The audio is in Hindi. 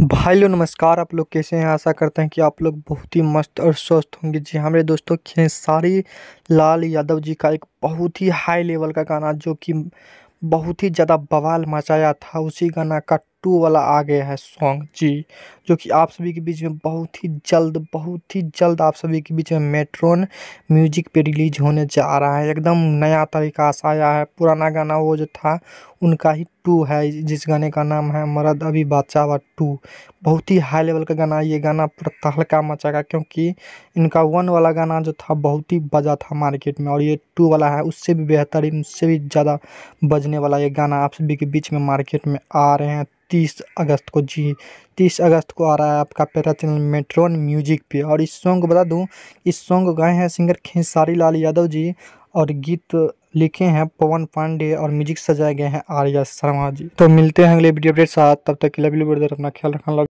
भाई लोग नमस्कार। आप लोग कैसे हैं? आशा करते हैं कि आप लोग बहुत ही मस्त और स्वस्थ होंगे। जी हाँ मेरे दोस्तों, खेसारी लाल यादव जी का एक बहुत ही हाई लेवल का गाना जो कि बहुत ही ज़्यादा बवाल मचाया था, उसी गाना का 2 वाला आ गया है सॉन्ग जी, जो कि आप सभी के बीच में बहुत ही जल्द आप सभी के बीच में मेट्रोन म्यूजिक पे रिलीज होने जा रहा है। एकदम नया तरीका से आया है। पुराना गाना वो जो था उनका ही 2 है, जिस गाने का नाम है मर्द अभी बाचा हुआ 2। बहुत ही हाई लेवल का गाना। ये गाना पूरा तहलका मचाएगा, क्योंकि इनका 1 वाला गाना जो था बहुत ही बजा था मार्केट में, और ये 2 वाला है उससे भी बेहतरीन, उससे भी ज़्यादा बजने वाला ये गाना आप सभी के बीच में मार्केट में आ रहे हैं 30 अगस्त को। जी 30 अगस्त को आ रहा है आपका पहला चैनल मेट्रोन म्यूजिक पे। और इस सॉन्ग को बता दूं, इस सॉन्ग गाए हैं सिंगर खेसारी लाल यादव जी, और गीत लिखे हैं पवन पांडे, और म्यूजिक सजाए गए हैं आर्या शर्मा जी। तो मिलते हैं अगले वीडियो के साथ, तब तक के लिए अपना ख्याल रखना।